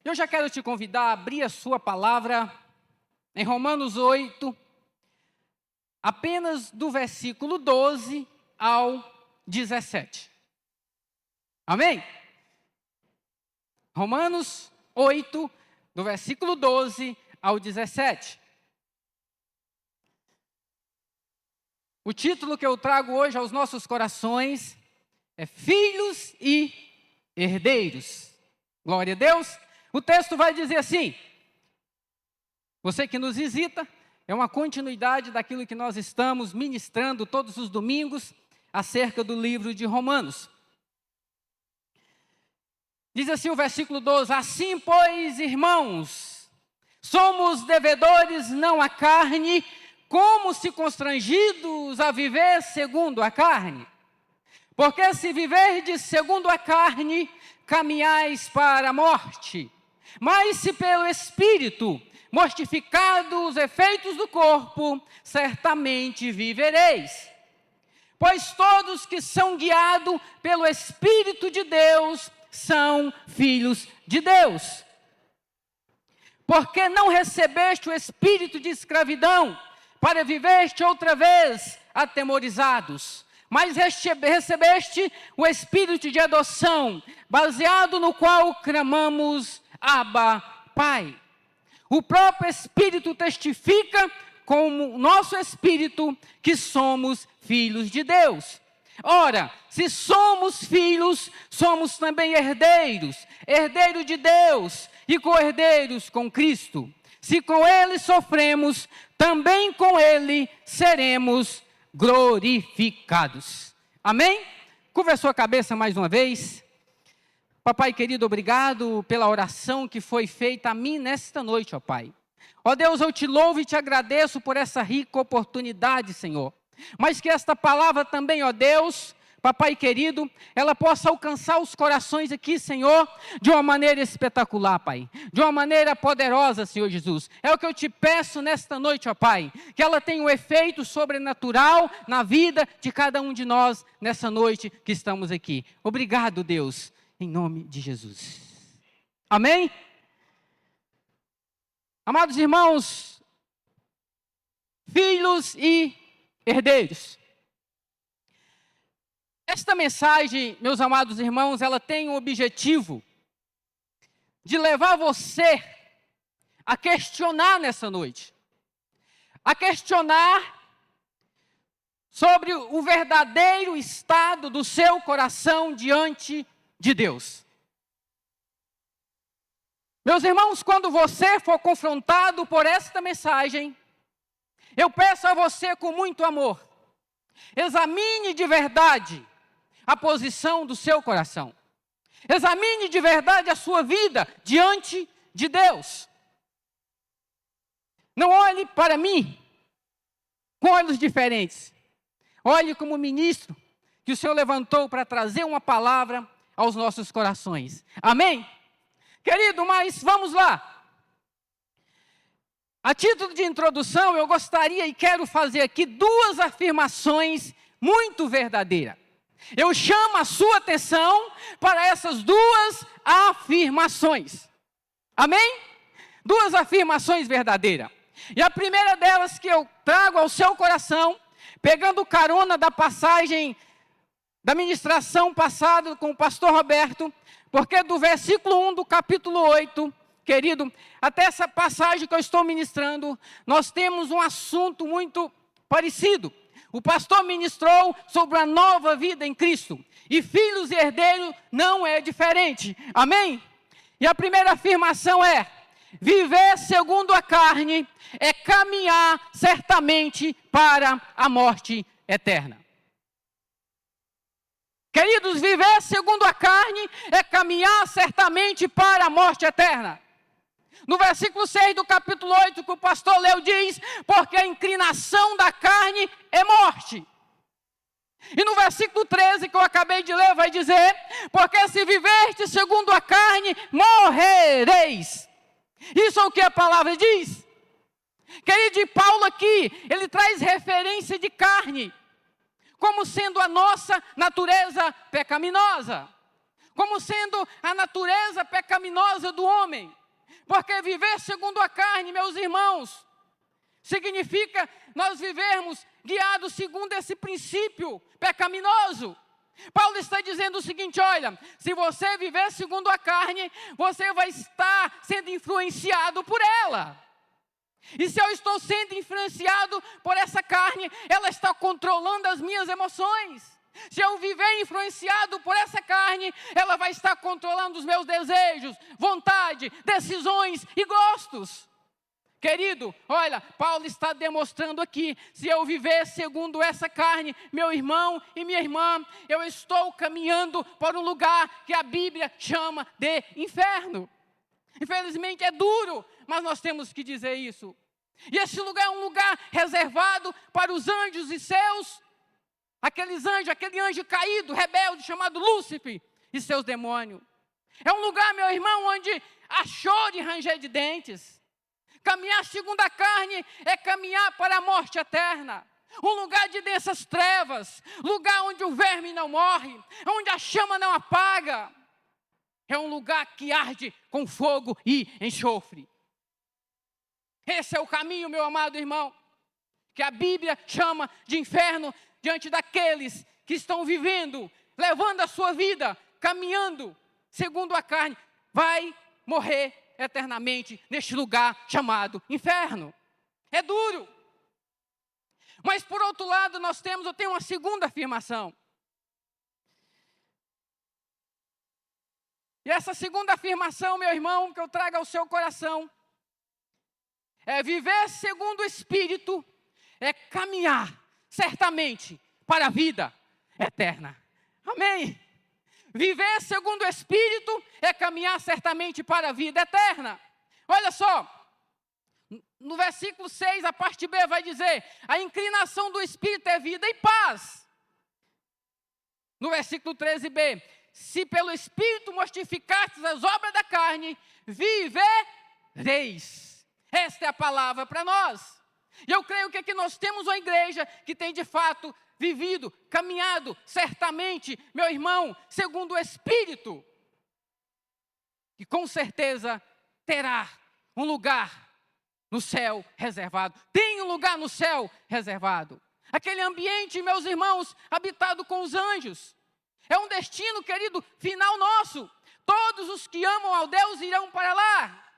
Eu já quero te convidar a abrir a sua palavra em Romanos 8, apenas do versículo 12 ao 17. Amém? Romanos 8, do versículo 12 ao 17. O título que eu trago hoje aos nossos corações é Filhos e Herdeiros. Glória a Deus. O texto vai dizer assim: você que nos visita, é uma continuidade daquilo que nós estamos ministrando todos os domingos acerca do livro de Romanos. Diz assim o versículo 12: assim, pois, irmãos, somos devedores não à carne, como se constrangidos a viver segundo a carne. Porque se viverdes segundo a carne, caminhais para a morte. Mas se pelo Espírito mortificados os efeitos do corpo, certamente vivereis. Pois todos que são guiados pelo Espírito de Deus são filhos de Deus. Porque não recebeste o espírito de escravidão, para viveste outra vez atemorizados, mas recebeste o espírito de adoção, baseado no qual clamamos, Abba, Pai. O próprio Espírito testifica com o nosso espírito que somos filhos de Deus. Ora, se somos filhos, somos também herdeiros, herdeiros de Deus e co-herdeiros com Cristo. Se com Ele sofremos, também com Ele seremos glorificados. Amém? Curva a sua cabeça mais uma vez. Papai querido, obrigado pela oração que foi feita a mim nesta noite, ó Pai. Ó Deus, eu te louvo e te agradeço por essa rica oportunidade, Senhor. Mas que esta palavra também, ó Deus, Papai querido, ela possa alcançar os corações aqui, Senhor, de uma maneira espetacular, Pai. De uma maneira poderosa, Senhor Jesus. É o que eu te peço nesta noite, ó Pai. Que ela tenha um efeito sobrenatural na vida de cada um de nós nessa noite que estamos aqui. Obrigado, Deus, em nome de Jesus. Amém? Amados irmãos, filhos e herdeiros. Esta mensagem, meus amados irmãos, ela tem o objetivo de levar você a questionar nessa noite. A questionar sobre o verdadeiro estado do seu coração diante de Deus. Meus irmãos, quando você for confrontado por esta mensagem, eu peço a você com muito amor, examine de verdade a posição do seu coração. Examine de verdade a sua vida diante de Deus. Não olhe para mim com olhos diferentes. Olhe como ministro que o Senhor levantou para trazer uma palavra aos nossos corações. Amém? Querido, mas vamos lá. A título de introdução, eu gostaria e quero fazer aqui duas afirmações muito verdadeiras. Eu chamo a sua atenção para essas duas afirmações. Amém? Duas afirmações verdadeiras. E a primeira delas que eu trago ao seu coração, pegando carona da passagem da ministração passada com o pastor Roberto, porque do versículo 1 do capítulo 8, querido, até essa passagem que eu estou ministrando, nós temos um assunto muito parecido. O pastor ministrou sobre a nova vida em Cristo. E filhos e herdeiros não é diferente. Amém? E a primeira afirmação é: viver segundo a carne é caminhar certamente para a morte eterna. Queridos, viver segundo a carne é caminhar certamente para a morte eterna. No versículo 6 do capítulo 8 que o pastor leu diz: porque a inclinação da carne é morte. E no versículo 13 que eu acabei de ler vai dizer: porque se viverdes segundo a carne, morrereis. Isso é o que a palavra diz. Querido, e Paulo aqui, ele traz referência de carne como sendo a nossa natureza pecaminosa, como sendo a natureza pecaminosa do homem. Porque viver segundo a carne, meus irmãos, significa nós vivermos guiados segundo esse princípio pecaminoso. Paulo está dizendo o seguinte: olha, se você viver segundo a carne, você vai estar sendo influenciado por ela. E se eu estou sendo influenciado por essa carne, ela está controlando as minhas emoções. Se eu viver influenciado por essa carne, ela vai estar controlando os meus desejos, vontade, decisões e gostos. Querido, olha, Paulo está demonstrando aqui, se eu viver segundo essa carne, meu irmão e minha irmã, eu estou caminhando para um lugar que a Bíblia chama de inferno. Infelizmente é duro, mas nós temos que dizer isso. E esse lugar é um lugar reservado para os anjos e seus, aquele anjo caído, rebelde, chamado Lúcifer e seus demônios. É um lugar, meu irmão, onde há choro e ranger de dentes. Caminhar segundo a carne é caminhar para a morte eterna. Um lugar de densas trevas, lugar onde o verme não morre, onde a chama não apaga. É um lugar que arde com fogo e enxofre. Esse é o caminho, meu amado irmão, que a Bíblia chama de inferno diante daqueles que estão vivendo, levando a sua vida, caminhando segundo a carne. Vai morrer eternamente neste lugar chamado inferno. É duro. Mas por outro lado, eu tenho uma segunda afirmação. E essa segunda afirmação, meu irmão, que eu trago ao seu coração, é viver segundo o Espírito, é caminhar certamente para a vida eterna. Amém? Viver segundo o Espírito é caminhar certamente para a vida eterna. Olha só, no versículo 6, a parte B vai dizer: a inclinação do Espírito é vida e paz. No versículo 13b, se pelo Espírito mortificastes as obras da carne, vivereis. Esta é a palavra para nós. E eu creio que aqui nós temos uma igreja que tem de fato vivido, caminhado, certamente, meu irmão, segundo o Espírito, que com certeza terá um lugar no céu reservado. Tem um lugar no céu reservado. Aquele ambiente, meus irmãos, habitado com os anjos. É um destino, querido, final nosso. Todos os que amam ao Deus irão para lá.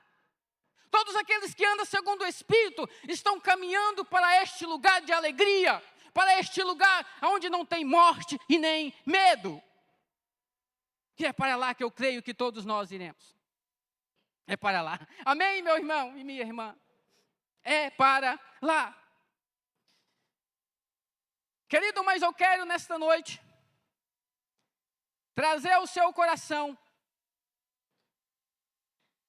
Todos aqueles que andam segundo o Espírito estão caminhando para este lugar de alegria, para este lugar onde não tem morte e nem medo. Que é para lá que eu creio que todos nós iremos. É para lá. Amém, meu irmão e minha irmã? É para lá. Querido, mas eu quero nesta noite trazer ao seu coração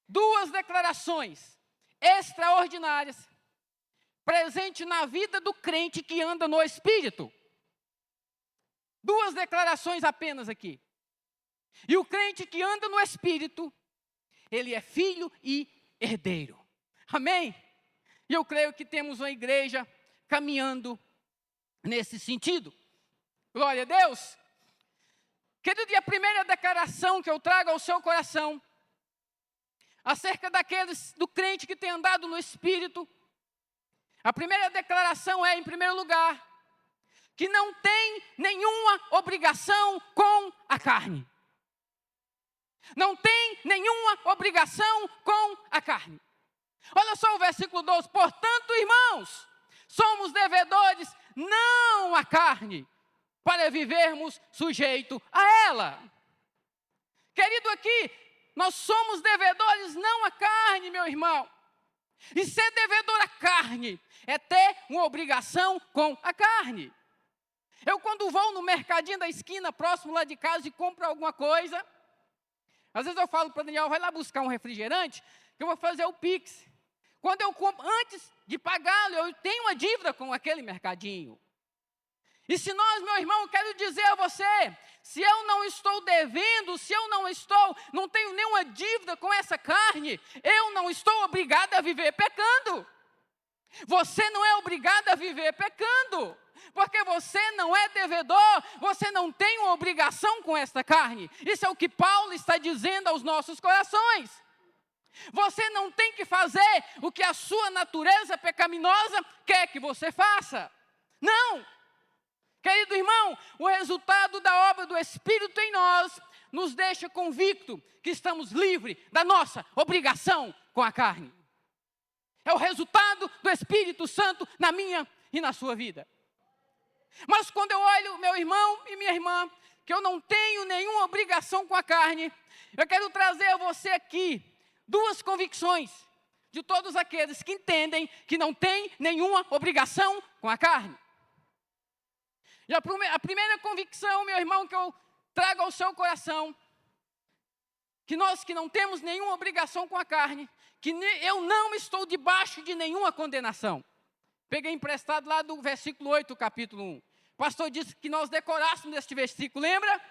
duas declarações extraordinárias presente na vida do crente que anda no Espírito. Duas declarações apenas aqui. E o crente que anda no Espírito, ele é filho e herdeiro. Amém? E eu creio que temos uma igreja caminhando nesse sentido. Glória a Deus. Querido, e a primeira declaração que eu trago ao seu coração, acerca do crente que tem andado no Espírito, a primeira declaração é, em primeiro lugar, que não tem nenhuma obrigação com a carne. Não tem nenhuma obrigação com a carne. Olha só o versículo 12. Portanto, irmãos, somos devedores não à carne, para vivermos sujeito a ela. Querido, aqui, nós somos devedores não à carne, meu irmão. E ser devedor à carne é ter uma obrigação com a carne. Eu, quando vou no mercadinho da esquina, próximo lá de casa, e compro alguma coisa, às vezes eu falo para o Daniel: vai lá buscar um refrigerante, que eu vou fazer o Pix. Quando eu compro, antes de pagá-lo, eu tenho uma dívida com aquele mercadinho. E se nós, meu irmão, eu quero dizer a você, se eu não estou devendo, se eu não tenho nenhuma dívida com essa carne, eu não estou obrigado a viver pecando. Você não é obrigado a viver pecando. porque você não é devedor, você não tem uma obrigação com esta carne. Isso é o que Paulo está dizendo aos nossos corações. Você não tem que fazer o que a sua natureza pecaminosa quer que você faça. Não! Querido irmão, o resultado da obra do Espírito em nós nos deixa convicto que estamos livres da nossa obrigação com a carne. É o resultado do Espírito Santo na minha e na sua vida. Mas quando eu olho meu irmão e minha irmã, que eu não tenho nenhuma obrigação com a carne, eu quero trazer a você aqui duas convicções de todos aqueles que entendem que não tem nenhuma obrigação com a carne. E a primeira convicção, meu irmão, que eu trago ao seu coração, que nós que não temos nenhuma obrigação com a carne, que eu não estou debaixo de nenhuma condenação. Peguei emprestado lá do versículo 8, capítulo 1. O pastor disse que nós decorássemos este versículo, lembra?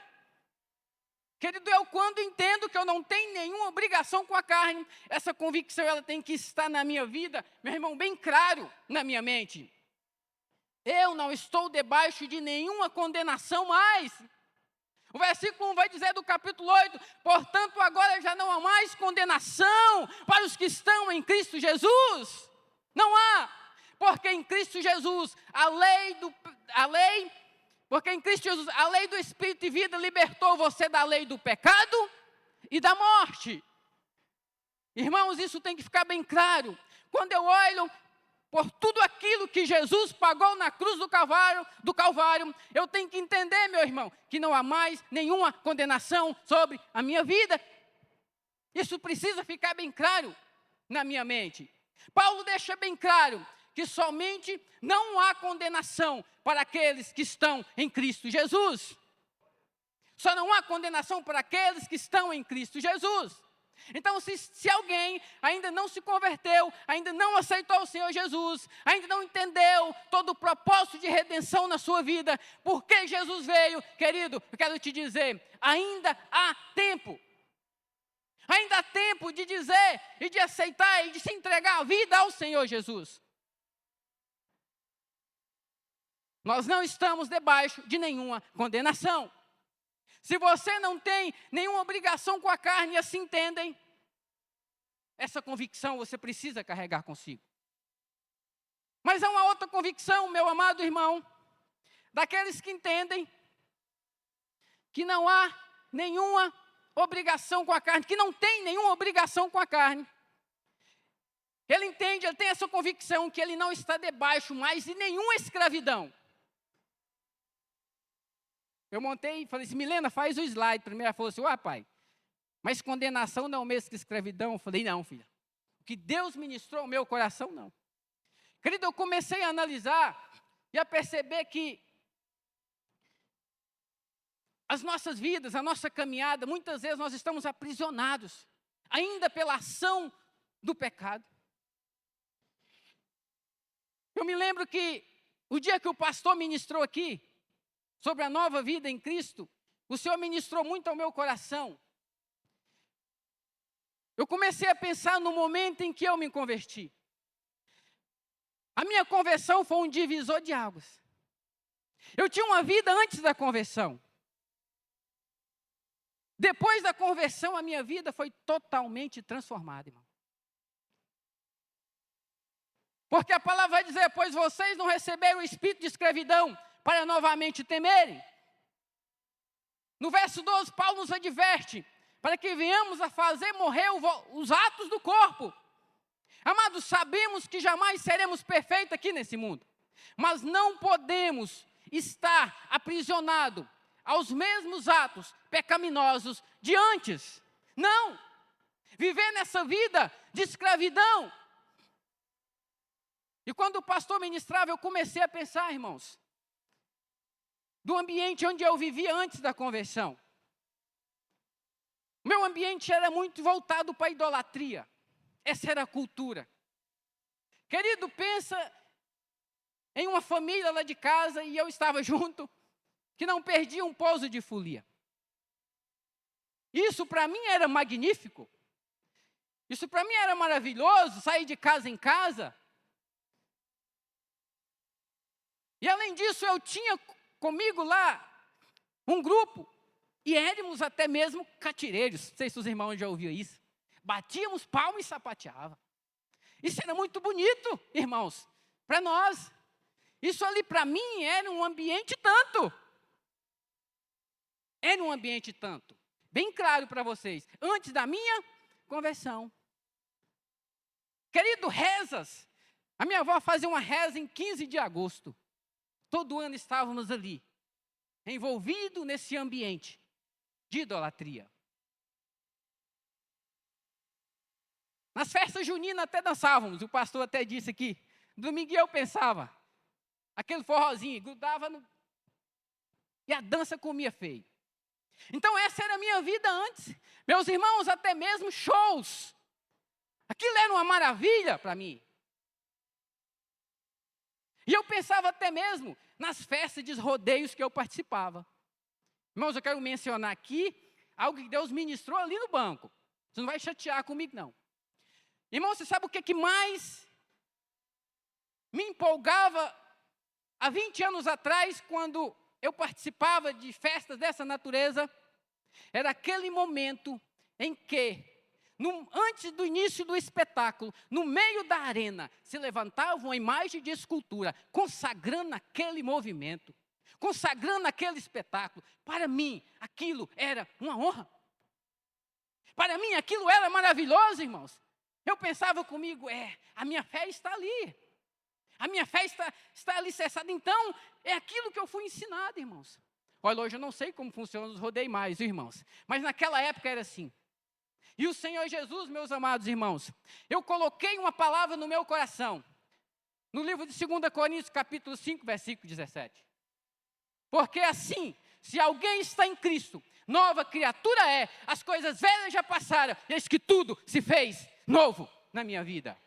Querido, eu quando entendo que eu não tenho nenhuma obrigação com a carne, essa convicção ela tem que estar na minha vida, meu irmão, bem claro na minha mente. Eu não estou debaixo de nenhuma condenação mais. O versículo 1 vai dizer do capítulo 8, portanto agora já não há mais condenação para os que estão em Cristo Jesus. Não há, porque em Cristo Jesus a lei do Espírito e vida libertou você da lei do pecado e da morte. Irmãos, isso tem que ficar bem claro. Quando eu olho por tudo aquilo que Jesus pagou na cruz do Calvário, eu tenho que entender, meu irmão, que não há mais nenhuma condenação sobre a minha vida. Isso precisa ficar bem claro na minha mente. Paulo deixa bem claro que somente não há condenação para aqueles que estão em Cristo Jesus. Só não há condenação para aqueles que estão em Cristo Jesus. Então, se alguém ainda não se converteu, ainda não aceitou o Senhor Jesus, ainda não entendeu todo o propósito de redenção na sua vida, por que Jesus veio, querido, eu quero te dizer, ainda há tempo. Ainda há tempo de dizer e de aceitar e de se entregar a vida ao Senhor Jesus. Nós não estamos debaixo de nenhuma condenação. Se você não tem nenhuma obrigação com a carne, e assim entendem, essa convicção você precisa carregar consigo. Mas há uma outra convicção, meu amado irmão, daqueles que entendem que não há nenhuma obrigação com a carne, que não tem nenhuma obrigação com a carne. Ele entende, ele tem essa convicção que ele não está debaixo mais de nenhuma escravidão. Eu montei e falei assim, Milena, faz o slide. Primeiro ela falou assim, pai, mas condenação não é o mesmo que escravidão? Eu falei, não, filha. O que Deus ministrou ao meu coração, não. Querido, eu comecei a analisar e a perceber que as nossas vidas, a nossa caminhada, muitas vezes nós estamos aprisionados, ainda pela ação do pecado. Eu me lembro que o dia que o pastor ministrou aqui, sobre a nova vida em Cristo, o Senhor ministrou muito ao meu coração. Eu comecei a pensar no momento em que eu me converti. A minha conversão foi um divisor de águas. Eu tinha uma vida antes da conversão. Depois da conversão, a minha vida foi totalmente transformada, irmão. Porque a palavra vai dizer, pois vocês não receberam o espírito de escravidão para novamente temerem. No verso 12, Paulo nos adverte, para que venhamos a fazer morrer os atos do corpo. Amados, sabemos que jamais seremos perfeitos aqui nesse mundo, mas não podemos estar aprisionados aos mesmos atos pecaminosos de antes. Não! Viver nessa vida de escravidão. E quando o pastor ministrava, eu comecei a pensar, irmãos, do ambiente onde eu vivia antes da conversão. Meu ambiente era muito voltado para a idolatria. Essa era a cultura. Querido, pensa em uma família lá de casa, e eu estava junto, que não perdia um pouso de folia. Isso para mim era magnífico. Isso para mim era maravilhoso, sair de casa em casa. E além disso, eu tinha comigo lá um grupo, e éramos até mesmo catireiros. Não sei se os irmãos já ouviram isso. Batíamos palmas e sapateava. Isso era muito bonito, irmãos, para nós. Isso ali para mim era um ambiente tanto. Era um ambiente tanto. Bem claro para vocês. Antes da minha conversão. Querido, rezas. A minha avó fazia uma reza em 15 de agosto. Todo ano estávamos ali, envolvidos nesse ambiente de idolatria. Nas festas juninas até dançávamos, o pastor até disse aqui. Domingo eu pensava, aquele forrozinho, grudava no... E a dança comia feio. Então essa era a minha vida antes. Meus irmãos, até mesmo shows. Aquilo era uma maravilha para mim. E eu pensava até mesmo nas festas de rodeios que eu participava. Irmãos, eu quero mencionar aqui algo que Deus ministrou ali no banco. Você não vai chatear comigo, não. Irmão, você sabe o que mais me empolgava há 20 anos atrás, quando eu participava de festas dessa natureza? Era aquele momento em que, antes do início do espetáculo, no meio da arena, se levantava uma imagem de escultura, consagrando aquele movimento, consagrando aquele espetáculo. Para mim, aquilo era uma honra. Para mim, aquilo era maravilhoso, irmãos. Eu pensava comigo, a minha fé está ali. A minha fé está alicerçada. Então, é aquilo que eu fui ensinado, irmãos. Olha, hoje eu não sei como funcionam os rodeios mais, irmãos. Mas naquela época era assim. E o Senhor Jesus, meus amados irmãos, eu coloquei uma palavra no meu coração. No livro de 2 Coríntios, capítulo 5, versículo 17. Porque assim, se alguém está em Cristo, nova criatura é, as coisas velhas já passaram, eis que tudo se fez novo na minha vida.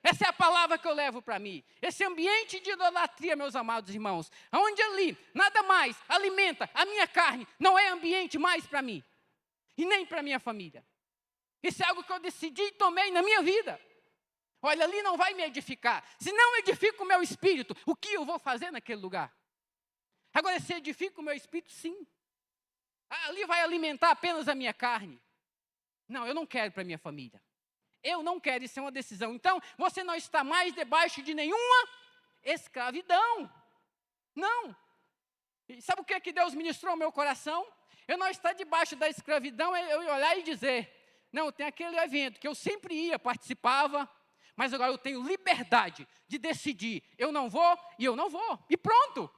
Essa é a palavra que eu levo para mim. Esse ambiente de idolatria, meus amados irmãos, onde ali nada mais alimenta a minha carne, não é ambiente mais para mim, e nem para minha família. Isso é algo que eu decidi e tomei na minha vida. Olha, ali não vai me edificar. Se não edifica o meu espírito, o que eu vou fazer naquele lugar? Agora, se edifica o meu espírito, sim. Ali vai alimentar apenas a minha carne. Não, eu não quero para minha família. Eu não quero, isso é uma decisão. Então, você não está mais debaixo de nenhuma escravidão. Não. E sabe o que é que Deus ministrou ao meu coração? Eu não estar debaixo da escravidão, é eu olhar e dizer, não, tem aquele evento que eu sempre ia, participava, mas agora eu tenho liberdade de decidir, eu não vou e eu não vou. E pronto.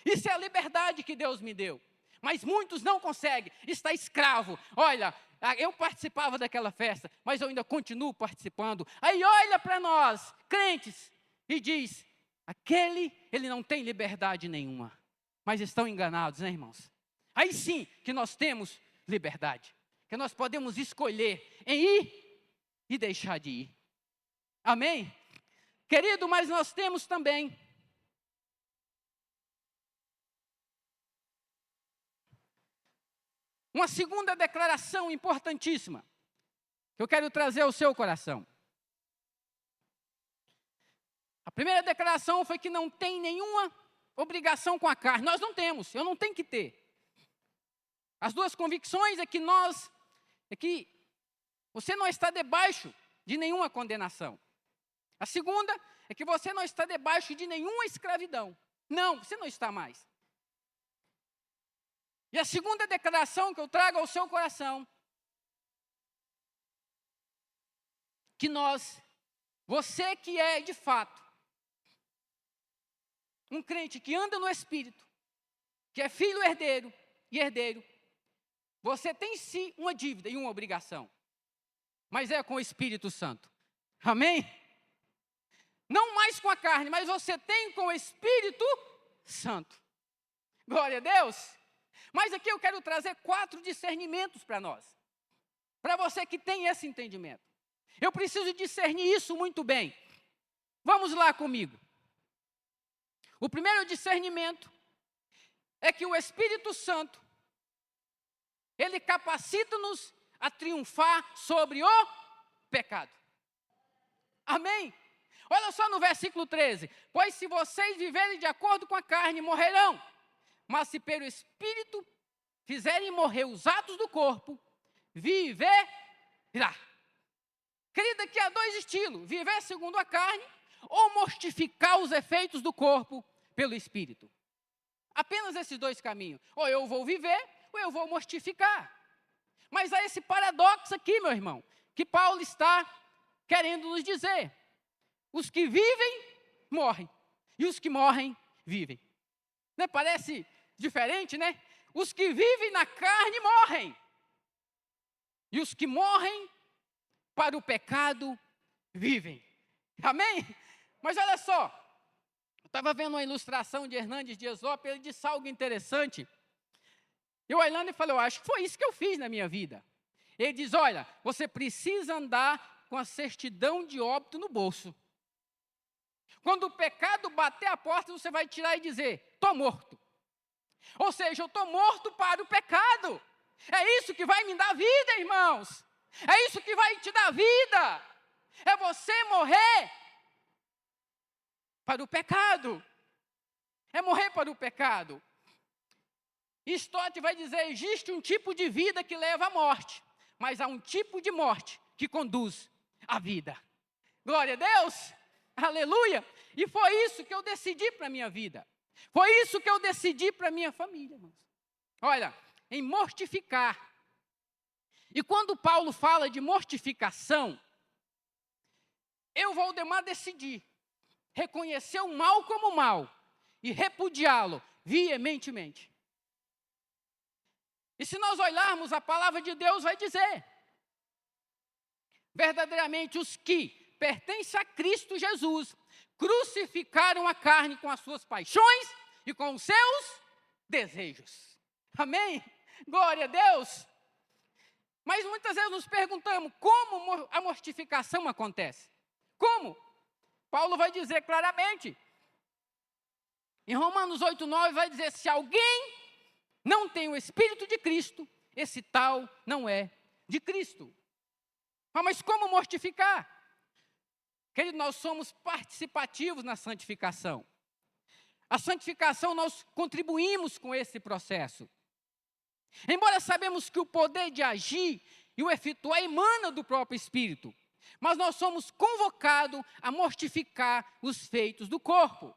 Isso é a liberdade que Deus me deu. Mas muitos não conseguem, está escravo. Olha, eu participava daquela festa, mas eu ainda continuo participando. Aí olha para nós, crentes, e diz, ele não tem liberdade nenhuma. Mas estão enganados, né, irmãos? Aí sim que nós temos liberdade. Que nós podemos escolher em ir e deixar de ir. Amém? Querido, mas nós temos também uma segunda declaração importantíssima, que eu quero trazer ao seu coração. A primeira declaração foi que não tem nenhuma obrigação com a carne. Nós não temos, eu não tenho que ter. As duas convicções é que você não está debaixo de nenhuma condenação. A segunda é que você não está debaixo de nenhuma escravidão. Não, você não está mais. E a segunda declaração que eu trago ao seu coração, que você que é de fato um crente que anda no Espírito, que é filho herdeiro e herdeiro, você tem sim uma dívida e uma obrigação, mas é com o Espírito Santo. Amém? Não mais com a carne, mas você tem com o Espírito Santo. Glória a Deus. Mas aqui eu quero trazer 4 discernimentos para nós. Para você que tem esse entendimento. Eu preciso discernir isso muito bem. Vamos lá comigo. O primeiro discernimento é que o Espírito Santo, ele capacita-nos a triunfar sobre o pecado. Amém? Olha só no versículo 13. Pois se vocês viverem de acordo com a carne, morrerão. Mas se pelo Espírito fizerem morrer os atos do corpo, viverá. Querida, aqui há dois estilos: viver segundo a carne ou mortificar os efeitos do corpo pelo Espírito. Apenas esses dois caminhos. Ou eu vou viver, ou eu vou mortificar. Mas há esse paradoxo aqui, meu irmão, que Paulo está querendo nos dizer. Os que vivem, morrem. E os que morrem, vivem. Né? Parece diferente, né? Os que vivem na carne, morrem. E os que morrem para o pecado, vivem. Amém? Mas olha só. Eu estava vendo uma ilustração de Hernandes Dias Lopes, ele disse algo interessante. Eu olhando e falei, eu acho que foi isso que eu fiz na minha vida. Ele diz, olha, você precisa andar com a certidão de óbito no bolso. Quando o pecado bater a porta, você vai tirar e dizer, estou morto. Ou seja, eu estou morto para o pecado. É isso que vai me dar vida, irmãos. É isso que vai te dar vida. É você morrer para o pecado. É morrer para o pecado. Stott vai dizer, existe um tipo de vida que leva à morte, mas há um tipo de morte que conduz à vida. Glória a Deus, aleluia. E foi isso que eu decidi para a minha vida. Foi isso que eu decidi para a minha família, irmãos. Olha, em mortificar. E quando Paulo fala de mortificação, eu, Valdemar, decidi reconhecer o mal como mal e repudiá-lo veementemente. E se nós olharmos, a palavra de Deus vai dizer, verdadeiramente os que pertencem a Cristo Jesus, crucificaram a carne com as suas paixões e com os seus desejos. Amém? Glória a Deus. Mas muitas vezes nos perguntamos, como a mortificação acontece? Como? Paulo vai dizer claramente, em Romanos 8:9 vai dizer, se alguém não tem o Espírito de Cristo, esse tal não é de Cristo. Mas como mortificar? Querido, nós somos participativos na santificação. A santificação, nós contribuímos com esse processo. Embora sabemos que o poder de agir e o efetuar emana do próprio Espírito, mas nós somos convocados a mortificar os feitos do corpo.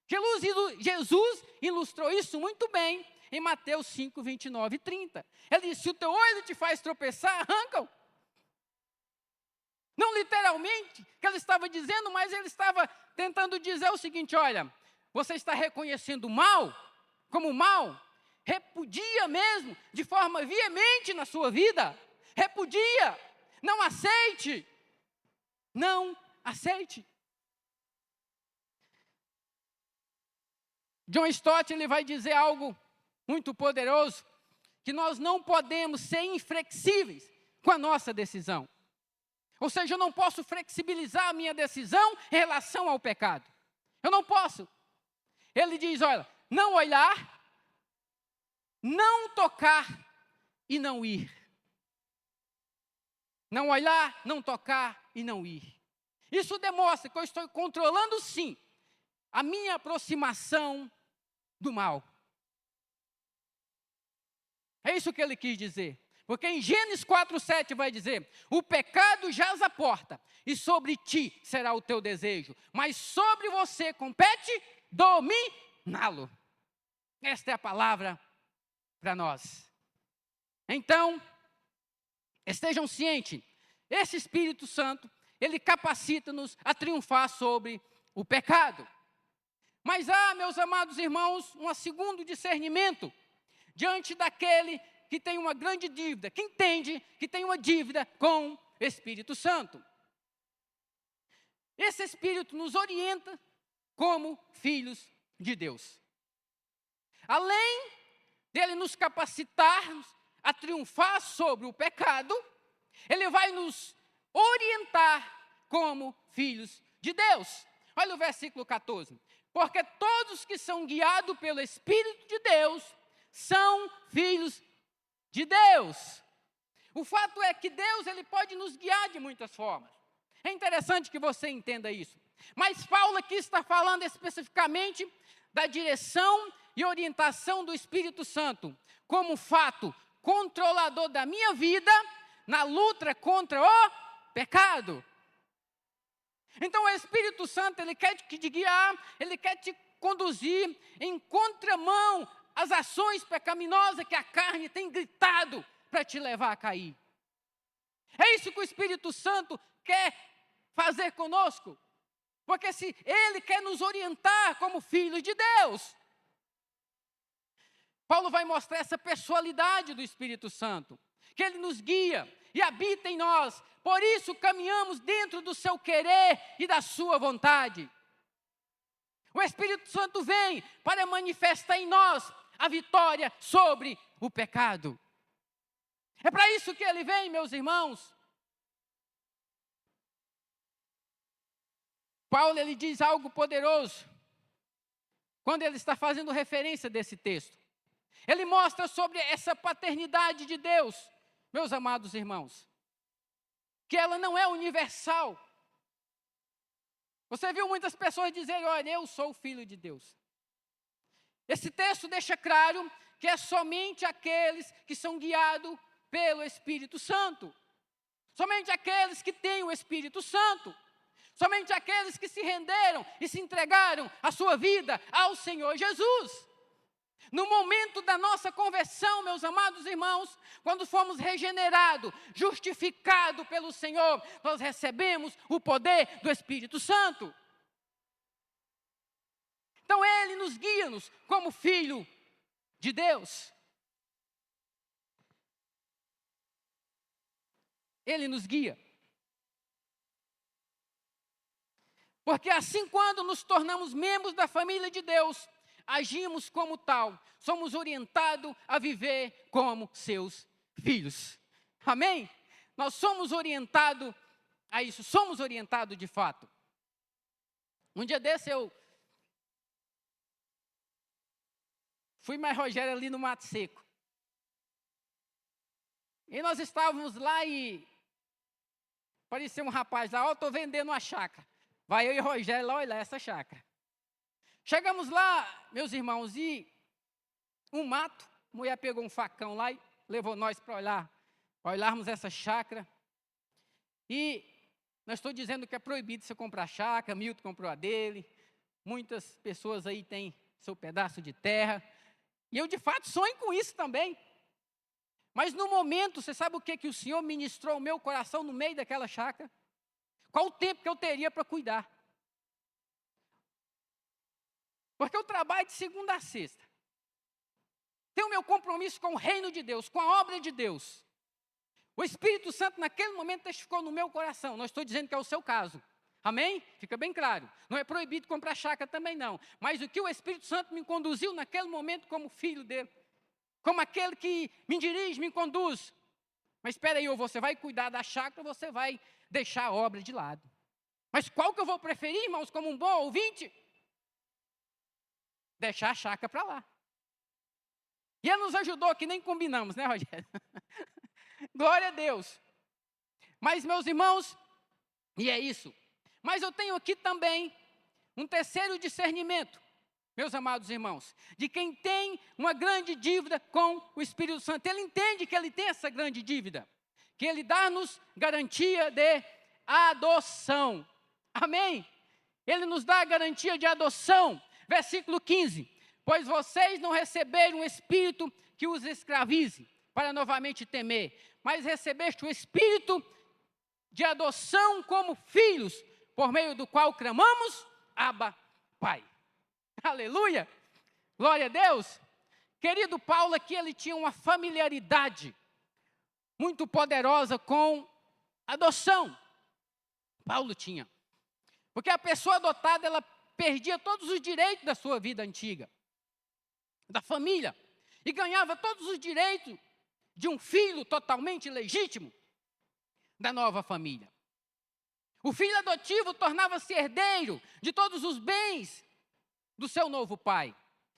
Jesus ilustrou isso muito bem em Mateus 5, 29 e 30. Ele disse, se o teu olho te faz tropeçar, arranca-o. Não literalmente, que ele estava dizendo, mas ele estava tentando dizer o seguinte, olha, você está reconhecendo o mal como mal, repudia mesmo, de forma veemente na sua vida, repudia, não aceite, não aceite. John Stott, ele vai dizer algo muito poderoso, que nós não podemos ser inflexíveis com a nossa decisão. Ou seja, eu não posso flexibilizar a minha decisão em relação ao pecado. Eu não posso. Ele diz, olha, não olhar, não tocar e não ir. Não olhar, não tocar e não ir. Isso demonstra que eu estou controlando, sim, a minha aproximação do mal. É isso que ele quis dizer. Porque em Gênesis 4:7 vai dizer, o pecado jaz à porta, e sobre ti será o teu desejo, mas sobre você compete dominá-lo. Esta é a palavra para nós. Então, estejam cientes, esse Espírito Santo, ele capacita-nos a triunfar sobre o pecado. Mas há, meus amados irmãos, um segundo discernimento diante daquele que tem uma grande dívida, que entende que tem uma dívida com o Espírito Santo. Esse Espírito nos orienta como filhos de Deus. Além dele nos capacitarmos a triunfar sobre o pecado, ele vai nos orientar como filhos de Deus. Olha o versículo 14. Porque todos que são guiados pelo Espírito de Deus são filhos de Deus. O fato é que Deus, ele pode nos guiar de muitas formas. É interessante que você entenda isso. Mas Paulo aqui está falando especificamente da direção e orientação do Espírito Santo, como fato controlador da minha vida na luta contra o pecado. Então o Espírito Santo, ele quer te guiar, ele quer te conduzir em contramão às ações pecaminosas que a carne tem gritado para te levar a cair. É isso que o Espírito Santo quer fazer conosco. Porque se ele quer nos orientar como filhos de Deus. Paulo vai mostrar essa pessoalidade do Espírito Santo, que ele nos guia e habita em nós. Por isso caminhamos dentro do seu querer e da sua vontade. O Espírito Santo vem para manifestar em nós a vitória sobre o pecado. É para isso que ele vem, meus irmãos. Paulo, ele diz algo poderoso quando ele está fazendo referência desse texto. Ele mostra sobre essa paternidade de Deus, meus amados irmãos, que ela não é universal. Você viu muitas pessoas dizerem, olha, eu sou o filho de Deus. Esse texto deixa claro que é somente aqueles que são guiados pelo Espírito Santo. Somente aqueles que têm o Espírito Santo. Somente aqueles que se renderam e se entregaram a sua vida ao Senhor Jesus. No momento da nossa conversão, meus amados irmãos, quando fomos regenerados, justificados pelo Senhor, nós recebemos o poder do Espírito Santo. Então Ele nos guia-nos como filho de Deus. Ele nos guia. Porque assim, quando nos tornamos membros da família de Deus, agimos como tal, somos orientados a viver como seus filhos. Amém? Nós somos orientados a isso, somos orientados de fato. Um dia desse eu fui mais Rogério ali no Mato Seco. E nós estávamos lá e parecia um rapaz lá, estou vendendo uma chácara. Vai eu e Rogério lá olhar essa chácara. Chegamos lá, meus irmãos, e um mato, a mulher pegou um facão lá e levou nós para olharmos essa chácara. E não estou dizendo que é proibido você comprar chácara, Milton comprou a dele, muitas pessoas aí têm seu pedaço de terra. E eu, de fato, sonho com isso também. Mas no momento, você sabe o que o Senhor ministrou ao meu coração no meio daquela chácara? Qual o tempo que eu teria para cuidar? Porque eu trabalho de segunda a sexta. Tenho o meu compromisso com o reino de Deus, com a obra de Deus. O Espírito Santo, naquele momento, testificou no meu coração. Não estou dizendo que é o seu caso. Amém? Fica bem claro. Não é proibido comprar chácara também, não. Mas o que o Espírito Santo me conduziu naquele momento como filho dele, como aquele que me dirige, me conduz. Mas espera aí, ou você vai cuidar da chácara, ou você vai deixar a obra de lado. Mas qual que eu vou preferir, irmãos, como um bom ouvinte? Deixar a chácara para lá. E ele nos ajudou, que nem combinamos, né, Rogério? Glória a Deus. Mas, meus irmãos, e é isso. Mas eu tenho aqui também um terceiro discernimento, meus amados irmãos, de quem tem uma grande dívida com o Espírito Santo. Ele entende que ele tem essa grande dívida, que ele dá-nos garantia de adoção. Amém? Ele nos dá a garantia de adoção. Versículo 15. Pois vocês não receberam um espírito que os escravize, para novamente temer, mas recebeste o espírito de adoção como filhos, por meio do qual clamamos, Abba, Pai. Aleluia! Glória a Deus! Querido Paulo aqui, ele tinha uma familiaridade muito poderosa com adoção. Paulo tinha. Porque a pessoa adotada, ela perdia todos os direitos da sua vida antiga, da família, e ganhava todos os direitos de um filho totalmente legítimo da nova família. O filho adotivo tornava-se herdeiro de todos os bens do seu novo pai.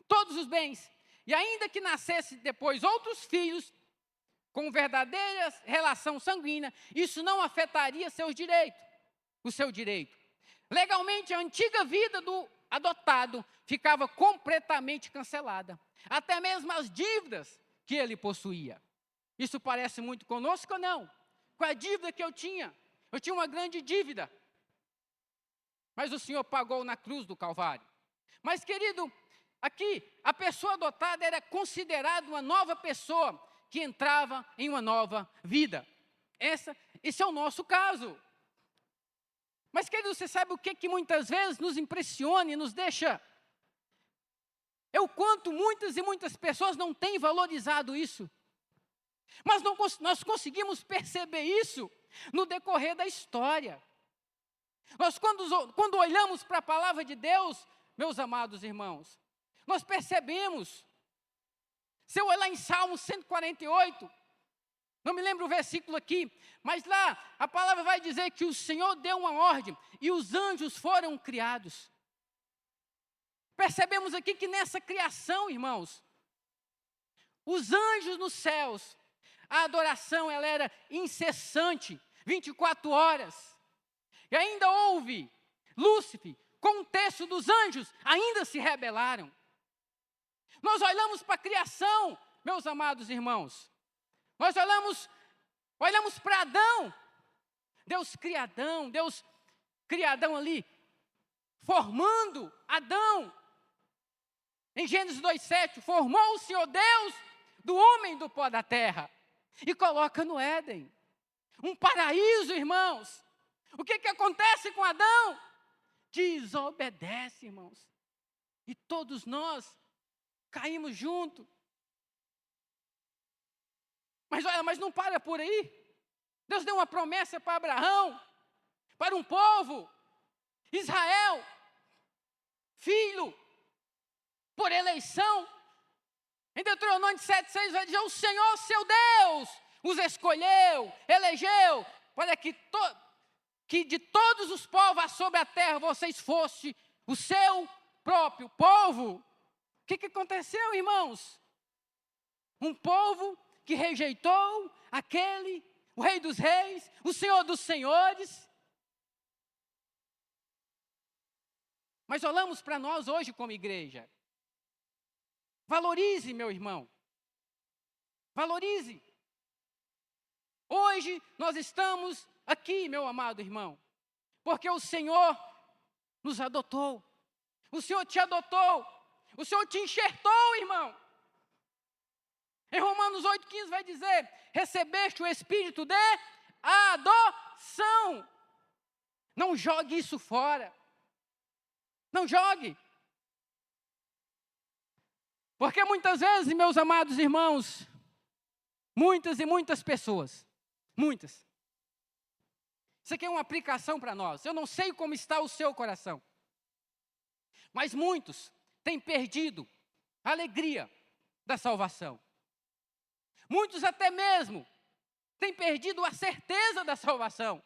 Todos os bens. E ainda que nascesse depois outros filhos, com verdadeira relação sanguínea, isso não afetaria seus direitos. o seu direito. Legalmente, a antiga vida do adotado ficava completamente cancelada. Até mesmo as dívidas que ele possuía. Isso parece muito conosco ou não? Com a dívida que eu tinha uma grande dívida. Mas o Senhor pagou na cruz do Calvário. Mas, querido, aqui, a pessoa adotada era considerada uma nova pessoa que entrava em uma nova vida. Esse é o nosso caso. Mas, querido, você sabe o que muitas vezes nos impressiona e nos deixa? É o quanto muitas e muitas pessoas não têm valorizado isso. Mas nós conseguimos perceber isso no decorrer da história. Nós, quando olhamos para a palavra de Deus, meus amados irmãos, nós percebemos. Se eu olhar em Salmo 148, não me lembro o versículo aqui, mas lá a palavra vai dizer que o Senhor deu uma ordem e os anjos foram criados. Percebemos aqui que nessa criação, irmãos, os anjos nos céus, a adoração ela era incessante, 24 horas. E ainda houve Lúcifer, com um terço dos anjos, ainda se rebelaram. Nós olhamos para a criação, meus amados irmãos. Nós olhamos para Adão. Deus cria Adão ali, formando Adão. Em Gênesis 2:7, formou o Senhor Deus do homem do pó da terra e coloca no Éden. Um paraíso, irmãos. O que acontece com Adão? Desobedece, irmãos. E todos nós caímos junto. Mas olha, mas não para por aí. Deus deu uma promessa para Abraão, para um povo, Israel, filho, por eleição. Em Deuteronômio 7:6 vai dizer, o Senhor, seu Deus, os escolheu, elegeu, para que de todos os povos sobre a terra vocês fossem o seu próprio povo. O que aconteceu, irmãos? Um povo que rejeitou o Rei dos Reis, o Senhor dos Senhores. Mas olhamos para nós hoje como igreja. Valorize, meu irmão. Valorize. Hoje nós estamos aqui, meu amado irmão, porque o Senhor nos adotou. O Senhor te adotou. O Senhor te enxertou, irmão. Em Romanos 8:15 vai dizer, recebeste o Espírito de adoção. Não jogue isso fora. Não jogue. Porque muitas vezes, meus amados irmãos, muitas e muitas pessoas, muitas. Isso aqui é uma aplicação para nós. Eu não sei como está o seu coração. Mas muitos têm perdido a alegria da salvação. Muitos até mesmo têm perdido a certeza da salvação.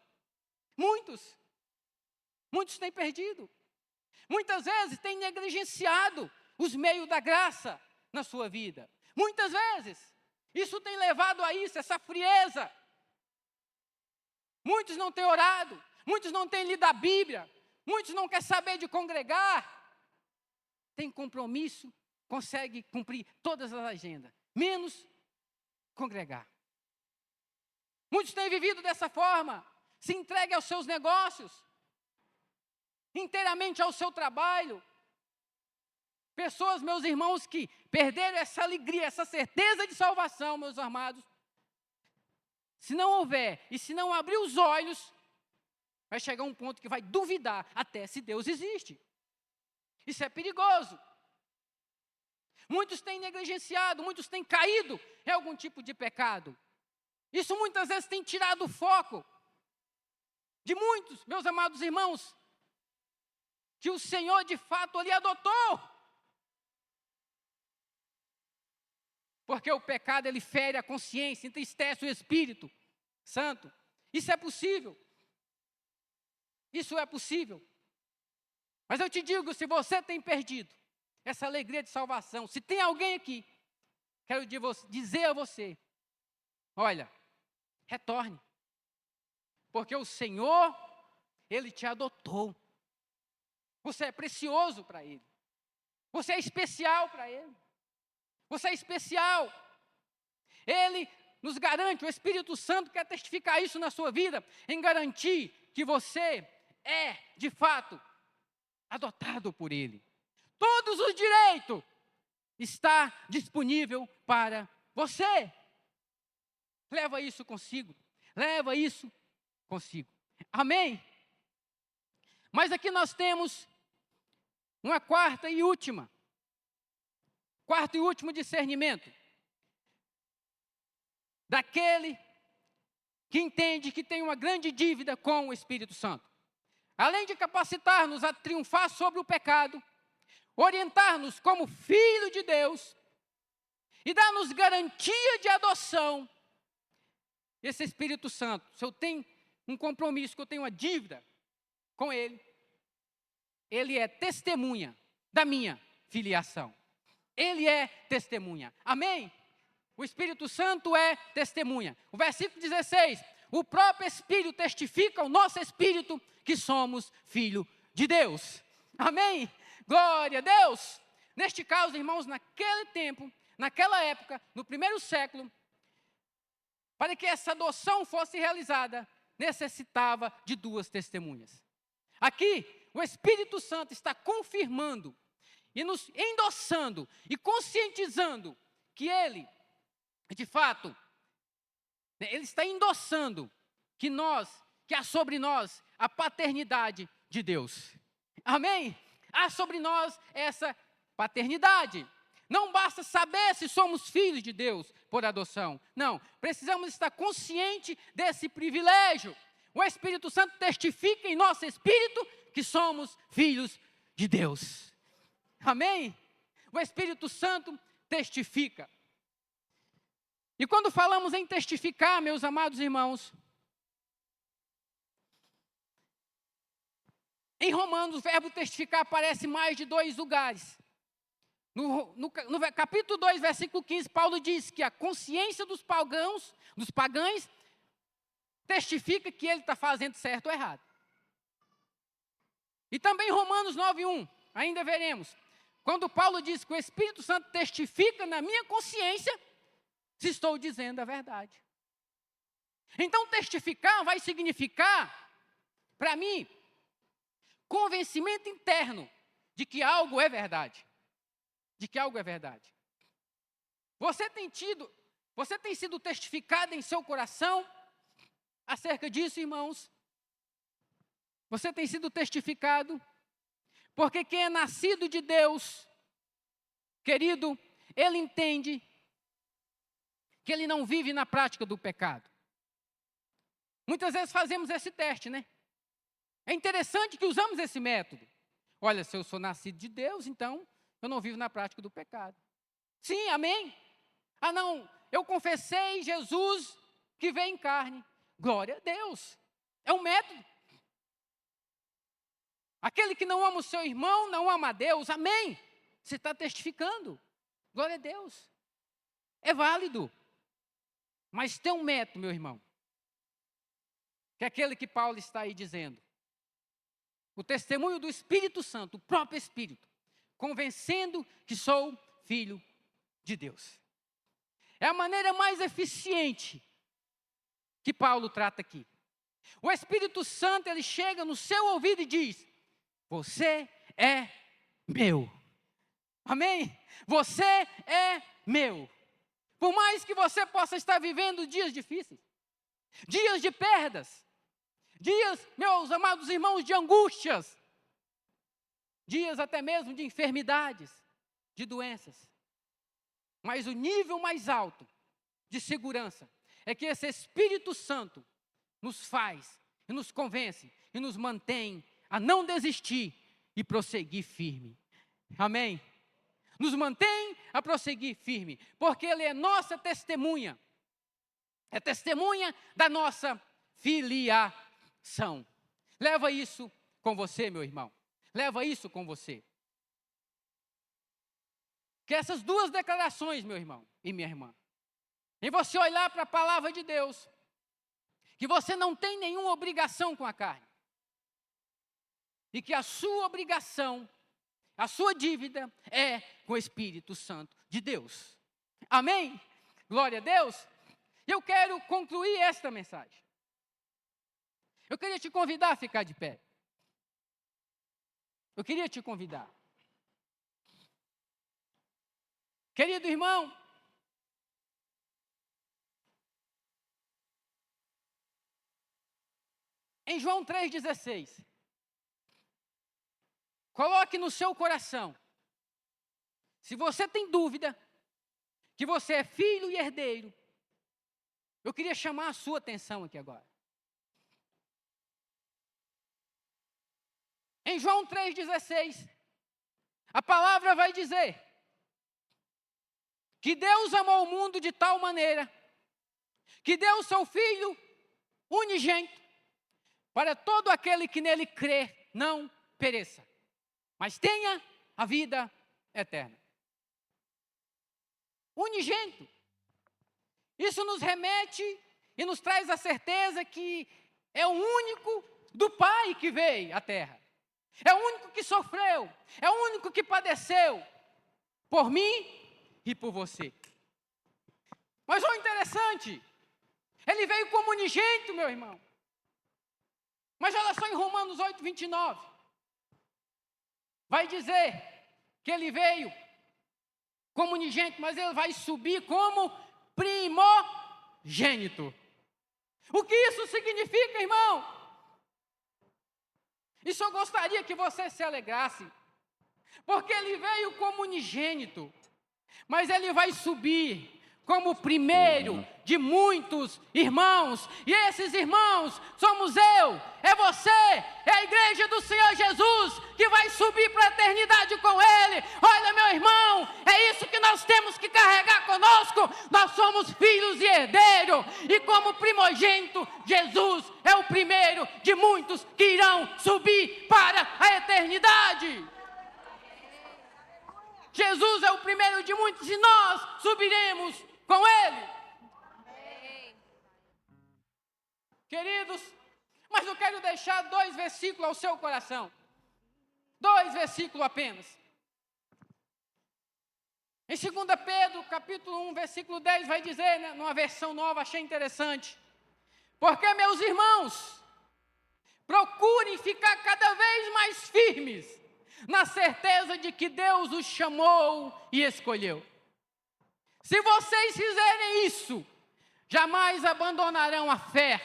Muitos têm perdido. Muitas vezes têm negligenciado os meios da graça na sua vida. Muitas vezes, isso tem levado a isso, essa frieza. Muitos não têm orado, muitos não têm lido a Bíblia, muitos não querem saber de congregar. Tem compromisso, consegue cumprir todas as agendas, menos congregar. Muitos têm vivido dessa forma, se entreguem aos seus negócios, inteiramente ao seu trabalho. Pessoas, meus irmãos, que perderam essa alegria, essa certeza de salvação, meus amados. Se não houver e se não abrir os olhos, vai chegar um ponto que vai duvidar até se Deus existe. Isso é perigoso. Muitos têm negligenciado, muitos têm caído em algum tipo de pecado. Isso muitas vezes tem tirado o foco de muitos, meus amados irmãos, que o Senhor de fato ali adotou. Porque o pecado ele fere a consciência, entristece o Espírito Santo. Isso é possível. Isso é possível. Mas eu te digo, se você tem perdido essa alegria de salvação, se tem alguém aqui, quero dizer a você, olha, retorne. Porque o Senhor, Ele te adotou. Você é precioso para Ele. Você é especial para Ele. Você é especial. Ele nos garante, o Espírito Santo quer testificar isso na sua vida, em garantir que você é, de fato, adotado por Ele. Todos os direitos estão disponíveis para você. Leva isso consigo. Leva isso consigo. Amém? Mas aqui nós temos uma quarto e último discernimento. Daquele que entende que tem uma grande dívida com o Espírito Santo. Além de capacitar-nos a triunfar sobre o pecado, orientar-nos como filho de Deus e dar-nos garantia de adoção, esse Espírito Santo, se eu tenho um compromisso, que eu tenho uma dívida com Ele, Ele é testemunha da minha filiação. Ele é testemunha. Amém? O Espírito Santo é testemunha. O versículo 16, o próprio Espírito testifica ao nosso Espírito que somos filho de Deus. Amém? Glória a Deus. Neste caso, irmãos, naquele tempo, naquela época, no primeiro século, para que essa adoção fosse realizada, necessitava de duas testemunhas. Aqui, o Espírito Santo está confirmando e nos endossando e conscientizando que Ele, de fato, Ele está endossando que há sobre nós a paternidade de Deus. Amém? Há sobre nós essa paternidade. Não basta saber se somos filhos de Deus por adoção. Não, precisamos estar conscientes desse privilégio. O Espírito Santo testifica em nosso espírito que somos filhos de Deus. Amém? O Espírito Santo testifica. E quando falamos em testificar, meus amados irmãos, em Romanos o verbo testificar aparece em mais de 2 lugares. No capítulo 2, versículo 15, Paulo diz que a consciência dos pagãos testifica que ele está fazendo certo ou errado. E também em Romanos 9:1, ainda veremos, quando Paulo diz que o Espírito Santo testifica na minha consciência se estou dizendo a verdade. Então testificar vai significar, para mim, convencimento interno de que algo é verdade. De que algo é verdade. Você tem sido testificado em seu coração acerca disso, irmãos? Você tem sido testificado? Porque quem é nascido de Deus, querido, ele entende que ele não vive na prática do pecado. Muitas vezes fazemos esse teste, né? É interessante que usamos esse método. Olha, se eu sou nascido de Deus, então eu não vivo na prática do pecado. Sim, amém? Ah, não, eu confessei Jesus que veio em carne. Glória a Deus. É um método. Aquele que não ama o seu irmão, não ama a Deus. Amém? Você está testificando. Glória a Deus. É válido. Mas tem um método, meu irmão. Que é aquele que Paulo está aí dizendo. O testemunho do Espírito Santo, o próprio Espírito, convencendo que sou filho de Deus. É a maneira mais eficiente que Paulo trata aqui. O Espírito Santo, ele chega no seu ouvido e diz: você é meu. Amém? Você é meu. Por mais que você possa estar vivendo dias difíceis, dias de perdas, dias, meus amados irmãos, de angústias, dias até mesmo de enfermidades, de doenças. Mas o nível mais alto de segurança é que esse Espírito Santo nos faz e nos convence e nos mantém a não desistir e prosseguir firme. Amém? Nos mantém a prosseguir firme, porque Ele é nossa testemunha. É testemunha da nossa filiação. Leva isso com você, meu irmão. Leva isso com você. Que essas duas declarações, meu irmão e minha irmã, em você olhar para a palavra de Deus, que você não tem nenhuma obrigação com a carne, e que a sua obrigação, a sua dívida é com o Espírito Santo de Deus. Amém? Glória a Deus. Eu quero concluir esta mensagem. Eu queria te convidar a ficar de pé. Eu queria te convidar. Querido irmão, em João 3,16, coloque no seu coração, se você tem dúvida que você é filho e herdeiro, eu queria chamar a sua atenção aqui agora. Em João 3,16, a palavra vai dizer que Deus amou o mundo de tal maneira que deu o seu Filho unigênito para todo aquele que nele crê não pereça, mas tenha a vida eterna. Unigênito. Isso nos remete e nos traz a certeza que é o único do Pai que veio à terra. É o único que sofreu, é o único que padeceu por mim e por você. Mas o interessante, ele veio como unigênito, meu irmão. Mas olha só em Romanos 8:29. Vai dizer que ele veio como unigênito, mas ele vai subir como primogênito. O que isso significa, irmão? Isso eu gostaria que você se alegrasse, porque ele veio como unigênito, mas ele vai subir como o primeiro de muitos irmãos, e esses irmãos somos eu, é você, é a igreja do Senhor Jesus, que vai subir para a eternidade com Ele. Olha, meu irmão, é isso que nós temos que carregar conosco. Nós somos filhos e herdeiros, e como primogênito, Jesus é o primeiro de muitos que irão subir para a eternidade. Jesus é o primeiro de muitos e nós subiremos com Ele. Queridos, mas eu quero deixar 2 versículos ao seu coração. 2 versículos apenas. Em 2 Pedro, capítulo 1, versículo 10, vai dizer, né, numa versão nova, achei interessante. Porque, meus irmãos, procurem ficar cada vez mais firmes, na certeza de que Deus os chamou e escolheu. Se vocês fizerem isso, jamais abandonarão a fé,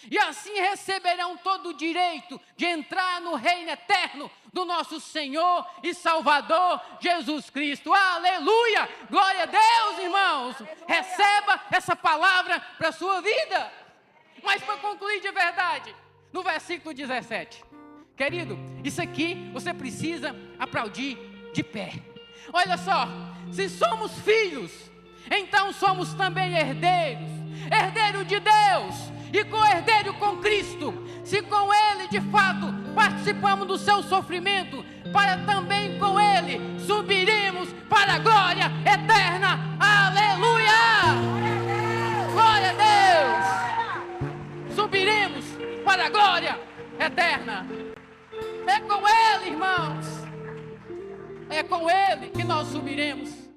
e assim receberão todo o direito de entrar no reino eterno do nosso Senhor e Salvador Jesus Cristo. Aleluia! Glória a Deus, irmãos! Receba essa palavra para a sua vida. Mas para concluir de verdade, no versículo 17, querido, isso aqui você precisa aplaudir de pé. Olha só, se somos filhos, então somos também herdeiros, herdeiro de Deus e co-herdeiro com Cristo, se com Ele de fato participamos do seu sofrimento, para também com Ele subiremos para a glória eterna. Aleluia! Glória a Deus! Subiremos para a glória eterna. É com Ele, irmãos, é com Ele que nós subiremos.